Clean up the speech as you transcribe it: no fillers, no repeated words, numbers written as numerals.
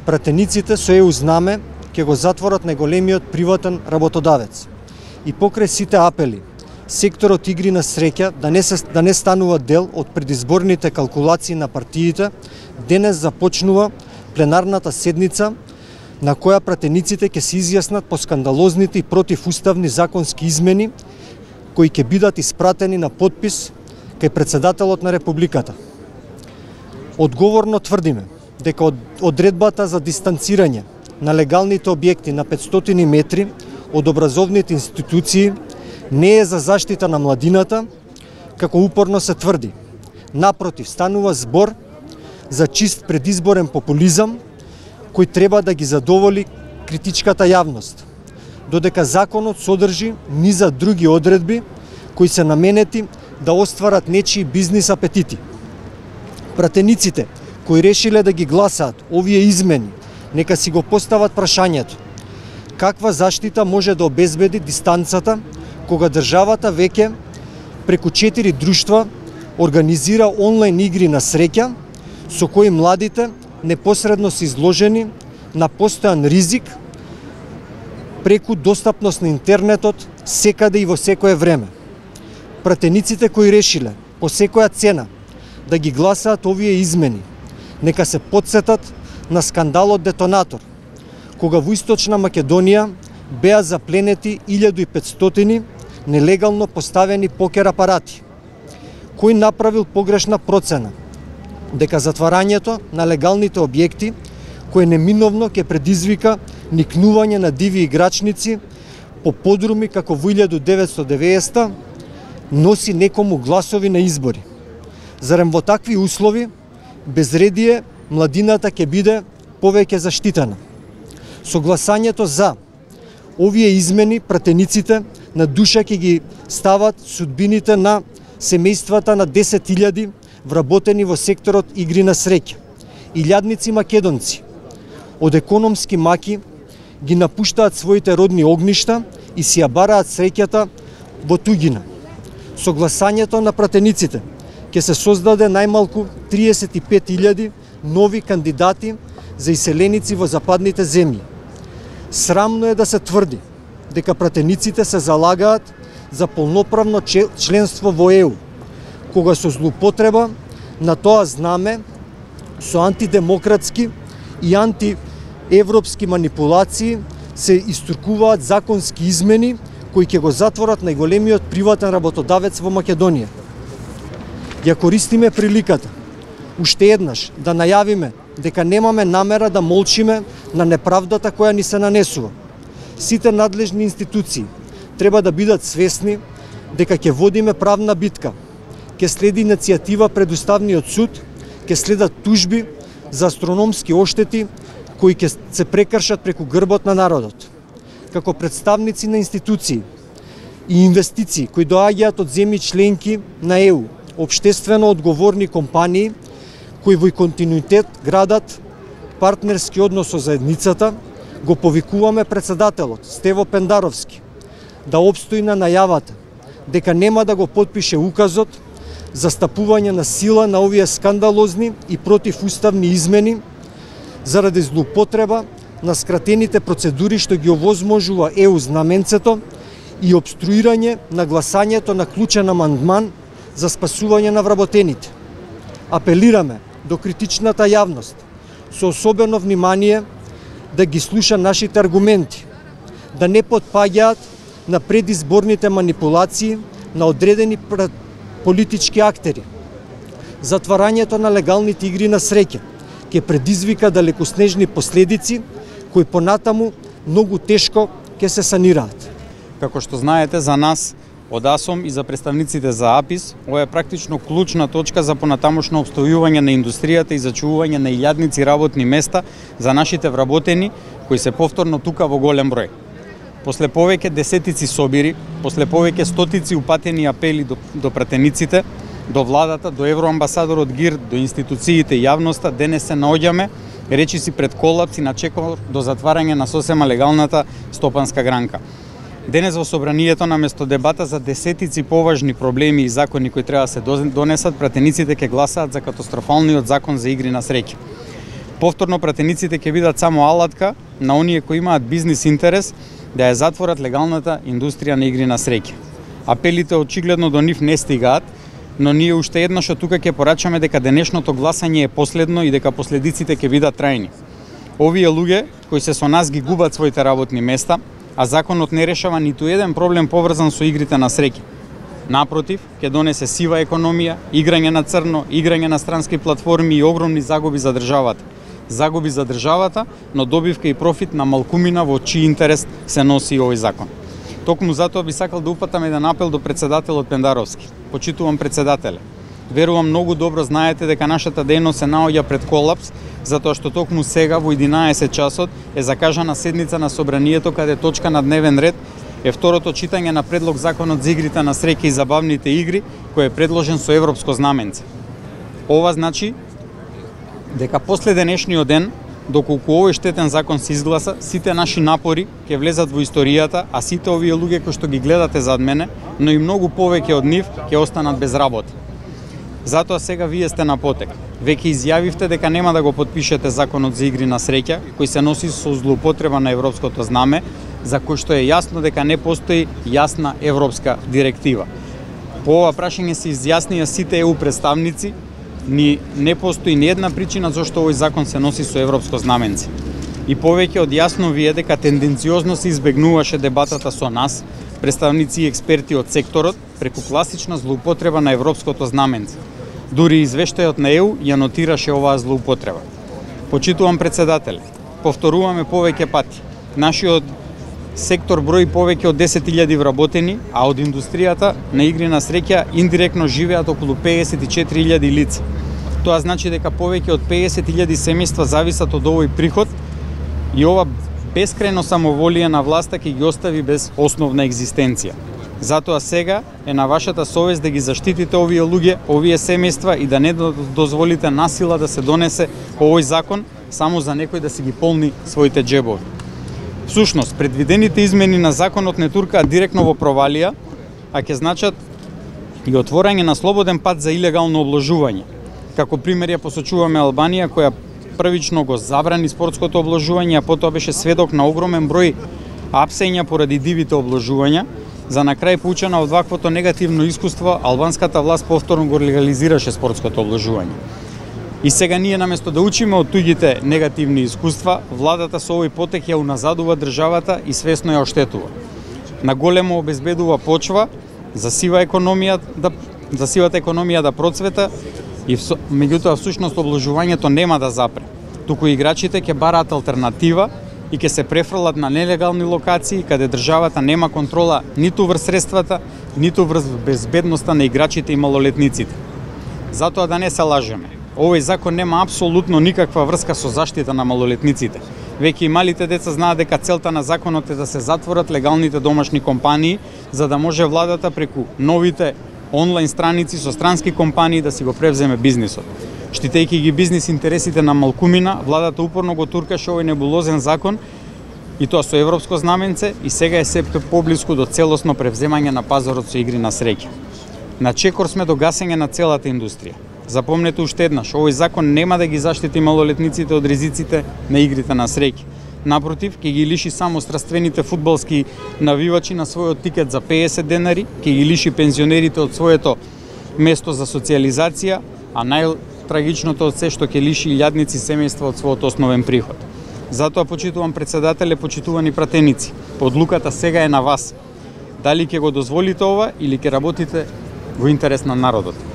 Пратениците со ЕУ знаме ќе го затворат најголемиот приватен работодавец. И покрај сите апели, секторот игри на среќа да не станува дел од предизборните калкулации на партиите, денес започнува пленарната седница на која пратениците ќе се изјаснат по скандалозните и противуставни законски измени кои ќе бидат испратени на подпис кај председателот на Републиката. Одговорно тврдиме дека одредбата за дистанцирање на легалните објекти на 500 метри од образовните институции не е за заштита на младината, како упорно се тврди. Напротив, станува збор за чист предизборен популизам, кој треба да ги задоволи критичката јавност, додека законот содржи низа други одредби кои се наменети да остварат нечии бизнис апетити. Пратениците кои решиле да ги гласаат овие измени, нека си го постават прашањето: каква заштита може да обезбеди дистанцата кога државата веќе преку 4 друштва организира онлайн игри на среќа со кои младите непосредно се изложени на постојан ризик преку достапност на интернетот секаде и во секое време. Пратениците кои решиле по секоја цена да ги гласаат овие измени, нека се потсетат на скандалот Детонатор, кога во Источна Македонија беа запленети 1500 нелегално поставени покер апарати. Кој направил погрешна процена дека затварањето на легалните објекти, кој неминовно ќе предизвика никнување на диви играчници по подруми како во 1990, носи некому гласови на избори. Зарем во такви услови безредие младината ќе биде повеќе заштитена. Со гласањето за овие измени пратениците на душа ќе ги стават судбините на семејствата на 10.000 вработени во секторот игри на среќа. Илјадници македонци од економски маки ги напуштаат своите родни огништа и си ја бараат среќата во туѓина. Со гласањето на пратениците ќе се создаде најмалку 35.000 нови кандидати за иселеници во западните земји. Срамно е да се тврди дека пратениците се залагаат за полноправно членство во ЕУ, кога со злоупотреба на тоа знаме, со антидемократски и антиевропски манипулации се истуркуваат законски измени кои ќе го затворат најголемиот приватен работодавец во Македонија. Ја користиме приликата уште еднаш да најавиме дека немаме намера да молчиме на неправдата која ни се нанесува. Сите надлежни институции треба да бидат свесни дека ќе водиме правна битка, ќе следи иницијатива пред Уставниот суд, ќе следат тужби за астрономски оштети кои ќе се прекршат преку грбот на народот. Како представници на институции и инвестиции кои доаѓаат од земји членки на ЕУ, општествено одговорни компании кои во континуитет градат партнерски однос со заедницата, го повикуваме председателот Стево Пендаровски да обстои на најавата дека нема да го потпише указот за стапување на сила на овие скандалозни и противуставни измени заради злоупотреба на скратените процедури што ги овозможува ЕУ знаменцето и обструирање на гласањето на клучен амандман за спасување на вработените. Апелираме до критичната јавност со особено внимание да ги слуша нашите аргументи, да не потпаѓаат на предизборните манипулации на одредени политички актери. Затварањето на легалните игри на среќа ќе предизвика далекоснежни последици кои понатаму многу тешко ќе се санираат. Како што знаете, за нас од АСОМ и за представниците за АПИС, ова е практично клучна точка за понатамошно обстојување на индустријата и зачувување на илјадници работни места за нашите вработени кои се повторно тука во голем број. После повеќе десетици собири, после повеќе стотици упатени апели до пратениците, до владата, до евроамбасадорот ГИР, до институциите и јавноста, денес се наоѓаме речиси пред колапс и на чекор до затварање на сосема легалната стопанска гранка. Денес во собранието наместо дебата за десетици поважни проблеми и закони кои треба да се донесат, пратениците ќе гласаат за катастрофалниот закон за игри на среќа. Повторно пратениците ќе бидат само алатка на оние кои имаат бизнис интерес да ја затворат легалната индустрија на игри на среќа. Апелите очигледно до нив не стигаат, но ние уште еднаш од тука ќе порачаме дека денешното гласање е последно и дека последиците ќе бидат трајни. Овие луѓе кои се со нас ги губат своите работни места, а законот не решава ниту еден проблем поврзан со игрите на среќа. Напротив, ќе донесе сива економија, играње на црно, играње на странски платформи и огромни загуби за државата. Загуби за државата, но добивка и профит на малкумина во чиј интерес се носи овој закон. Токму затоа би сакал да упатам еден апел до председателот Пендаровски. Почитувам председателе. Верувам многу добро знаете дека нашата дејност се наоѓа пред колапс, затоа што токму сега во 11 часот е закажана седница на собранието каде точка на дневен ред е второто читање на предлог законот за игрите на среќа и забавните игри, кој е предложен со европско знаменце. Ова значи дека после денешниот ден, доколку овој штетен закон се изгласа, сите наши напори ќе влезат во историјата, а сите овие луѓе кои што ги гледате зад мене, но и многу повеќе од нив ќе останат без работа. Затоа сега вие сте на потек. Веќе изјавивте дека нема да го потпишете законот за игри на среќа, кој се носи со злоупотреба на европското знаме, за кој што е јасно дека не постои јасна европска директива. По ова прашање се изјаснија сите ЕУ представници, не постои ни една причина зашто овој закон се носи со европско знаменце. И повеќе од јасно ви е дека тенденциозно се избегнуваше дебатата со нас, представници и експерти од секторот, преку класична злоупотреба на европското знаменце. Дури извештајот на ЕУ ја нотираше оваа злоупотреба. Почитувам председателе, повторуваме повеќе пати. Нашиот сектор брои повеќе од 10.000 вработени, а од индустријата на игри на среќа индиректно живеат околу 54.000 лица. Тоа значи дека повеќе од 50.000 семејства зависат од овој приход и ова бескрајно самоволие на власта ќе ги остави без основна екзистенција. Затоа сега е на вашата совест да ги заштитите овие луѓе, овие семејства и да не дозволите насила да се донесе овој закон само за некој да си ги полни своите џебови. Всушност, предвидените измени на законот не туркаат директно во провалија, а ќе значат и отворање на слободен пат за илегално обложување. Како пример ја посочуваме Албанија, која првично го забрани спортското обложување, а потоа беше сведок на огромен број апсења поради дивите обложувања. За на крај, поучена од ваквото негативно искуство, албанската власт повторно го легализираше спортското обложување. И сега ние наместо да учиме од туѓите негативни искуства, владата со овој потек ја уназадува државата и свесно ја оштетува. На големо обезбедува почва за сивата економија да процвета и меѓутоа всушност обложувањето нема да запре. Туку играчите ќе бараат алтернатива и ќе се префрлат на нелегални локации каде државата нема контрола ниту врз средствата, ниту врз безбедноста на играчите и малолетниците. Затоа да не се лажеме. Овој закон нема апсолутно никаква врска со заштита на малолетниците. Веќе и малите деца знаат дека целта на законот е да се затворат легалните домашни компании, за да може владата преку новите онлайн страници со странски компании да си го превземе бизнисот. Штитејќи ги бизнис интересите на малкумина, владата упорно го туркаше овој небулозен закон и тоа со европско знаменце и сега е се поблиску до целосно превземање на пазарот со игри на среќа. На чекор сме до гасење на целата индустрија. Запомнете уште еднаш, овој закон нема да ги заштити малолетниците од ризиците на игрите на среќа. Напротив, ќе ги лиши само страствените фудбалски навивачи на својот тикет за 50 денари, ќе ги лиши пензионерите од своето место за социјализација, а најтрагичното од се што ќе лиши илјадници семејства од својот основен приход. Затоа почитувам председателе, почитувани пратеници. Одлуката сега е на вас. Дали ќе го дозволите ова или ќе работите во интерес на народот?